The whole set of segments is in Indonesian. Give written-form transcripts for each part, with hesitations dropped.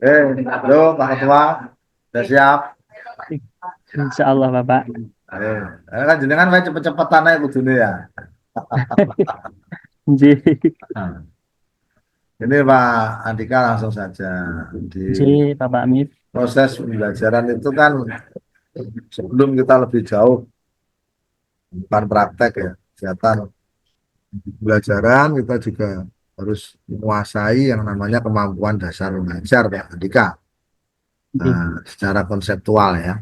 Halo Pak Ketua, sudah siap? Insya Allah Bapak. Kan jenengan wae cepet-cepetan ae kudune ya. Nggih. Nah, ini Pak Andika langsung saja di Nggih, Bapak Amir. proses pembelajaran itu kan sebelum kita lebih jauh bukan praktek ya kegiatan pembelajaran kita juga harus menguasai yang namanya kemampuan dasar mengajar Pak Andika. Nggih. Nah, secara konseptual ya.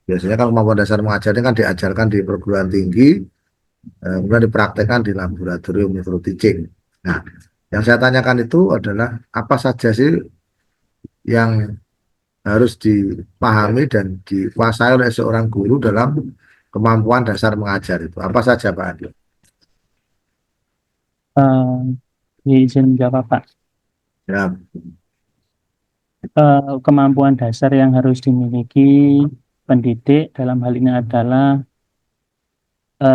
Biasanya kan kemampuan dasar mengajar ini kan diajarkan di perguruan tinggi, kemudian dipraktekkan di laboratorium micro teaching. Nah, yang saya tanyakan itu adalah apa saja sih yang harus dipahami dan dikuasai oleh seorang guru dalam kemampuan dasar mengajar itu. Apa saja Pak Adi? Eh, izin menjawab Pak. Ya, Kemampuan dasar yang harus dimiliki pendidik dalam hal ini adalah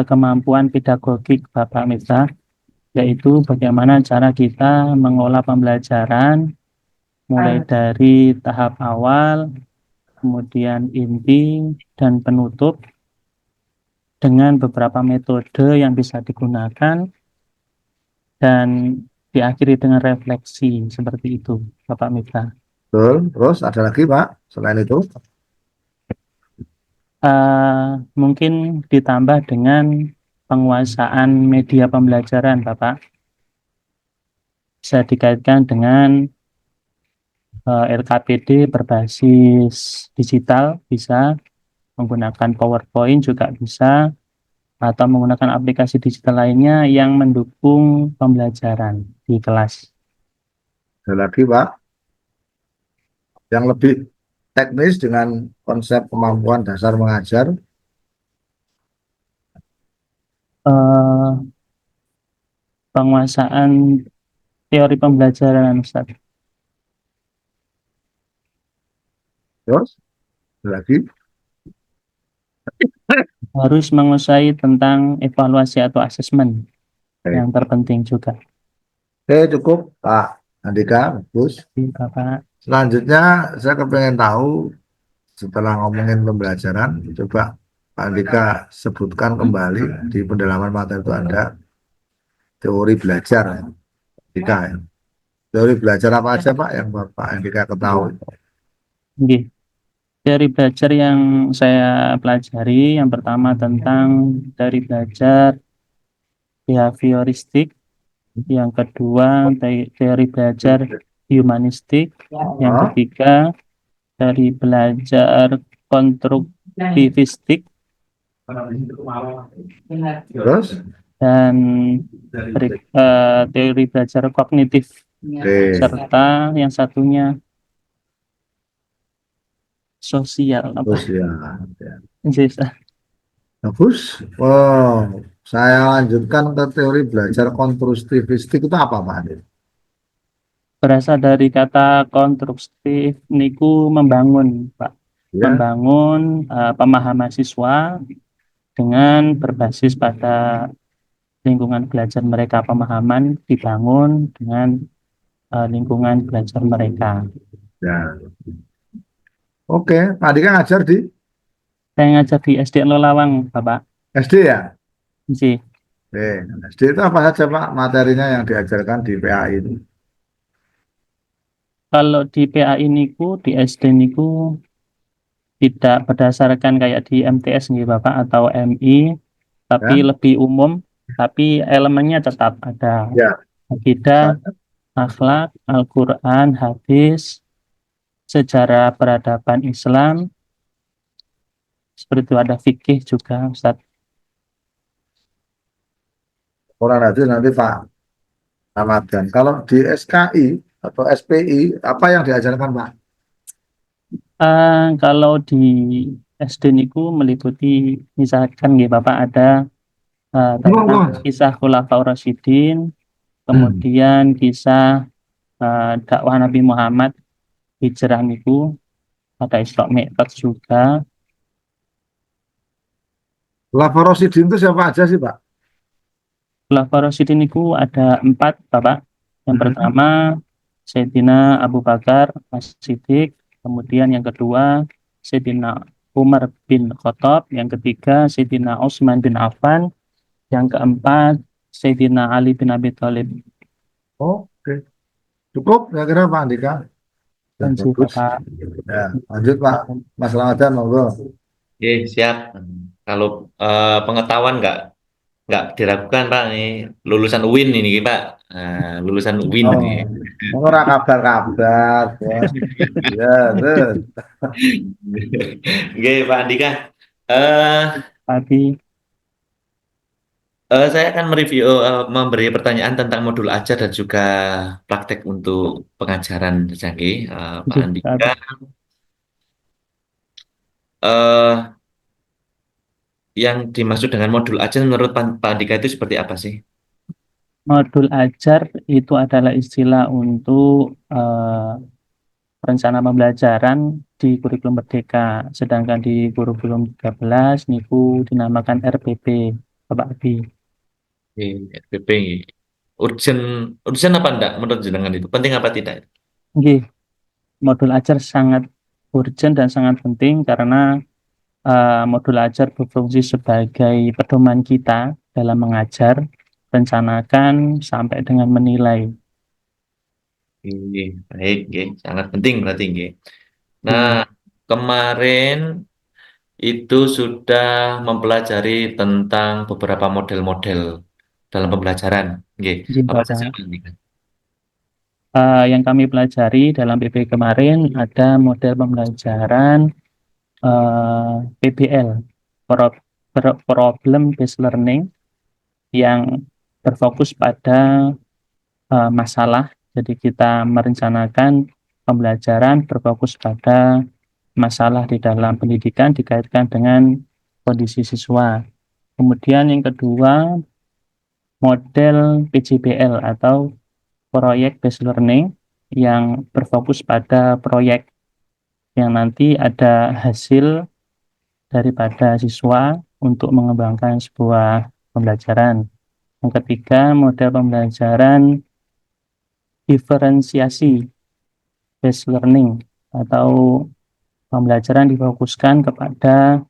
kemampuan pedagogik Bapak Mita, yaitu bagaimana cara kita mengolah pembelajaran mulai dari tahap awal, kemudian inti, dan penutup dengan beberapa metode yang bisa digunakan dan diakhiri dengan refleksi seperti itu, Bapak Mitra. betul. Terus ada lagi Pak, selain itu? Mungkin ditambah dengan penguasaan media pembelajaran, Bapak. Bisa dikaitkan dengan LKPD berbasis digital, bisa menggunakan PowerPoint juga bisa, atau menggunakan aplikasi digital lainnya yang mendukung pembelajaran di kelas. Ada lagi Pak, yang lebih teknis dengan konsep kemampuan dasar mengajar. Eh, Penguasaan teori pembelajaran, Ustaz. Terus ada lagi? Harus menguasai tentang evaluasi atau asesmen Oke, yang terpenting juga. Oke, cukup Pak Andika, bagus. Di Bapak, Selanjutnya saya kepengen tahu setelah ngomongin pembelajaran, coba Pak Andika sebutkan kembali di pendalaman materi itu ada teori belajar ya, Andika ya. Teori belajar apa aja Pak yang Bapak Andika ketahui? nggih. Dari belajar yang saya pelajari, yang pertama tentang dari belajar behavioristik, yang kedua teori belajar humanistik, yang Oh, ketiga dari belajar konstruktivistik, terus? dan teori belajar kognitif, Oke, serta yang satunya sosial apa. terus ya. Ya. Yes, Bagus. Oh, saya lanjutkan ke teori belajar konstruktivistik itu apa Pak Andi? berasal dari kata konstruktif niku membangun, Pak. Ya, Membangun pemahaman siswa dengan berbasis pada lingkungan belajar mereka, pemahaman dibangun dengan lingkungan belajar mereka. ya. Oke, Pak Andi kan ngajar di Saya ngajar di SD Lelawang, Bapak. SD ya? Nggih. Oke, SD itu apa saja Pak materinya yang diajarkan di PAI itu? Kalau di PAI niku, di SD niku tidak berdasarkan kayak di MTS nggih Bapak atau MI, tapi Ya, lebih umum, tapi elemennya tetap ada ya. akidah, akhlak, Al-Quran, hadis, sejarah peradaban Islam, seperti itu ada fikih juga, Ustaz. Orang nanti Pak Ramadan. Kalau di SKI atau SPI, apa yang diajarkan Pak? Kalau di SD niku meliputi misalkan nggih Bapak ada tentang kisah Khulafaur Rasyidin, Hmm. kemudian kisah dakwah Nabi Muhammad hijrah niku, ada Isra Mi'raj juga. Lafarosidin itu siapa aja sih Pak? Khulafaur Rasyidin niku ada 4 Bapak. Yang Hmm. pertama Sayyidina Abu Bakar As-Siddiq, kemudian yang kedua Sayyidina Umar bin Khattab, yang ketiga Sayyidina Utsman bin Affan, yang keempat Sayyidina Ali bin Abi Thalib. Oke, cukup kira-kira Pak Andika. Sudah Dan si bagus. Bapak. Ya, lanjut Pak. Mas Ramadan, monggo. Oke, siap. Kalau pengetahuan nggak diragukan Pak, ini lulusan UIN ini Pak. Lulusan UIN Oh, ini. ora kabar-kabar, Bos. Ya, terus. Oke, Pak Andika. Eh, Tadi saya akan mereview, memberi pertanyaan tentang modul ajar dan juga praktek untuk pengajaran saja, Pak Andika. tadi Eh, yang dimaksud dengan modul ajar menurut Pak Andika itu seperti apa sih? modul ajar itu adalah istilah untuk rencana pembelajaran di kurikulum Merdeka, sedangkan di kurikulum 13 niku dinamakan RPP, Bapak Abi. RPP. Urgent, urgent apa enggak menurut jenengan itu? Penting apa tidak? Nggih, modul ajar sangat urgent dan sangat penting karena modul ajar berfungsi sebagai pedoman kita dalam mengajar, rencanakan sampai dengan menilai. Oke, baik, oke. Sangat penting berarti, oke. Nah, Nggih, kemarin itu sudah mempelajari tentang beberapa model-model dalam pembelajaran. Oke, nggih, apa saja Bapak. Pak Andika? Yang kami pelajari dalam PP kemarin ada model pembelajaran PBL, Problem Based Learning, yang berfokus pada masalah. Jadi kita merencanakan pembelajaran berfokus pada masalah di dalam pendidikan dikaitkan dengan kondisi siswa. Kemudian yang kedua, model PJBL atau Project Based Learning, yang berfokus pada proyek yang nanti ada hasil daripada siswa untuk mengembangkan sebuah pembelajaran. Yang ketiga, model pembelajaran diferensiasi based learning atau pembelajaran difokuskan kepada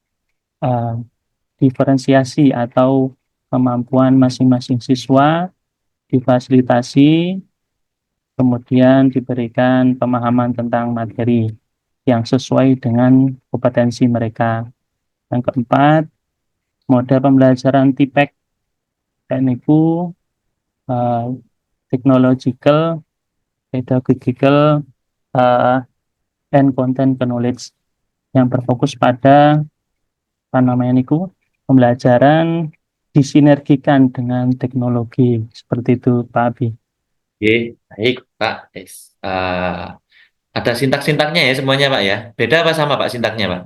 uh, diferensiasi atau kemampuan masing-masing siswa difasilitasi, kemudian diberikan pemahaman tentang materi yang sesuai dengan kompetensi mereka. Yang keempat, model pembelajaran TPEC, tekniku technological, pedagogical, uh, and content knowledge, yang berfokus pada apa namanya niku pembelajaran disinergikan dengan teknologi, seperti itu Pak Abi. Oke, baik, Pak. Ada sintak-sintaknya ya semuanya, Pak ya. Beda apa sama, Pak, sintaknya, Pak?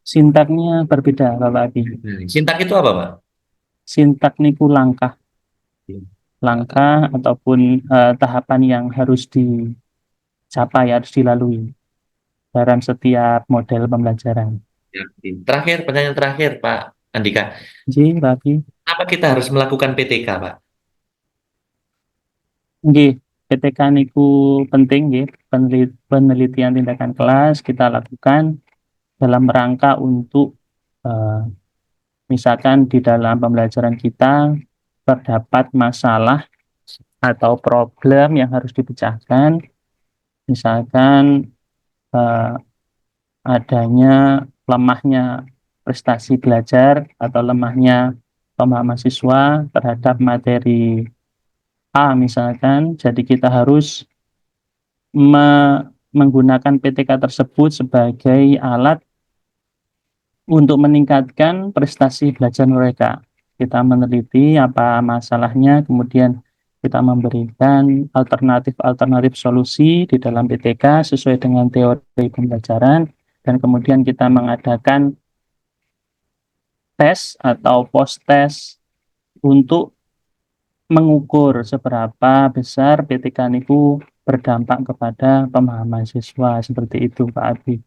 Sintaknya berbeda Bapak Abi. Sintak itu apa, Pak? Sintak niku langkah Langkah. ataupun tahapan yang harus dicapai, harus dilalui dalam setiap model pembelajaran. Ya. Terakhir, pertanyaan terakhir, Pak Andika. Jadi Pak Abi, Apa kita harus melakukan PTK, Pak? nggih, PTK niku penting nggih, penelitian tindakan kelas kita lakukan dalam rangka untuk eh, misalkan di dalam pembelajaran kita terdapat masalah atau problem yang harus dipecahkan, misalkan eh, adanya lemahnya prestasi belajar atau lemahnya pemahaman siswa terhadap materi A misalkan, jadi kita harus menggunakan PTK tersebut sebagai alat untuk meningkatkan prestasi belajar mereka. Kita meneliti apa masalahnya, kemudian kita memberikan alternatif-alternatif solusi di dalam PTK sesuai dengan teori pembelajaran, dan kemudian kita mengadakan tes atau post-tes untuk mengukur seberapa besar PTK itu berdampak kepada pemahaman siswa, seperti itu Pak Abi.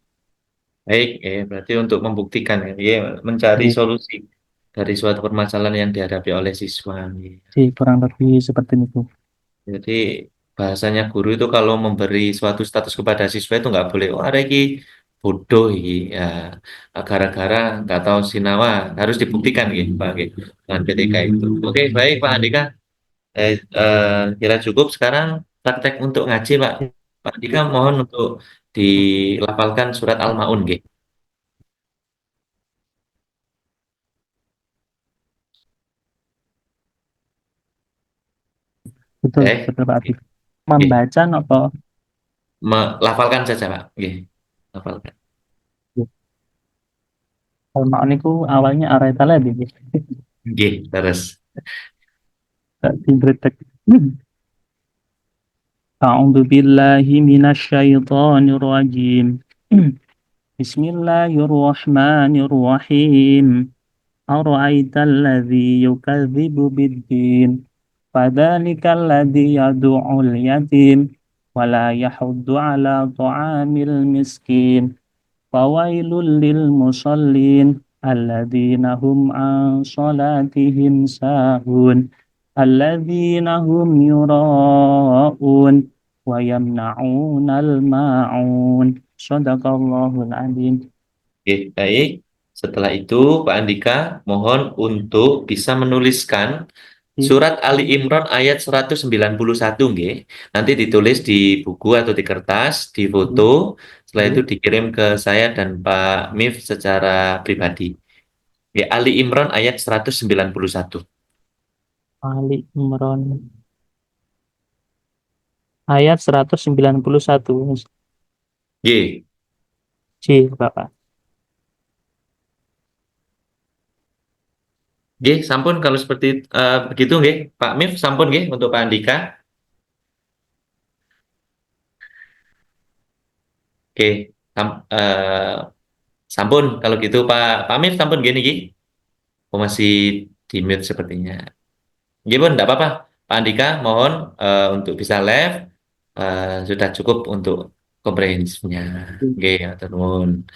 Baik, berarti untuk membuktikan, ya, mencari Jadi, solusi dari suatu permasalahan yang dihadapi oleh siswa. Ya. kurang lebih seperti itu. Jadi bahasanya guru itu kalau memberi suatu status kepada siswa itu nggak boleh, oh ada iki bodoh iki, ya gara-gara nggak tahu sinawa, harus dibuktikan gitu Pak, gitu, dengan PTK itu. Oke, baik Pak Andika. Kira cukup sekarang praktek untuk ngaji Pak. Pak Andika mohon untuk dilafalkan surat Al-Maun gitu. Betul, Oke, betul Pak Abi. oke. Membaca apa? Melafalkan saja Pak. Oke, lafalkan. Al-Ma'un itu awalnya araita lagi. Oke, terus. Dibretek. A'udzu billahi minasy syaithanir rajim. Bismillahirrahmanirrahim. Ara'aital ladzi yukadzibu biddin. Fadzalikal ladzi yad'ul yatim wa la yahuddu ala ta'amil miskin. Fawailul lil musallin alladzina hum an salatihim sahun alladzina hum yura'un wa yamna'unal ma'un. Shadaqallahul adzim. Oke, baik. Setelah itu, Pak Andika, mohon untuk bisa menuliskan surat Ali Imran ayat 191, nggih. Nanti ditulis di buku atau di kertas, difoto, setelah itu dikirim ke saya dan Pak Mif secara pribadi. Ya, Ali Imran ayat 191. Ali Imran ayat 191. Nggih, C, Bapak. nggih, sampun kalau seperti begitu nggih, Pak Mif sampun nggih untuk Pak Andika. Oke, sampun kalau gitu Pak Mif sampun gini nggih. Oh, masih di mute sepertinya. Gimana, enggak apa-apa. Pak Andika, mohon untuk bisa live, sudah cukup untuk komprehensifnya. Oke, ya, nuwun.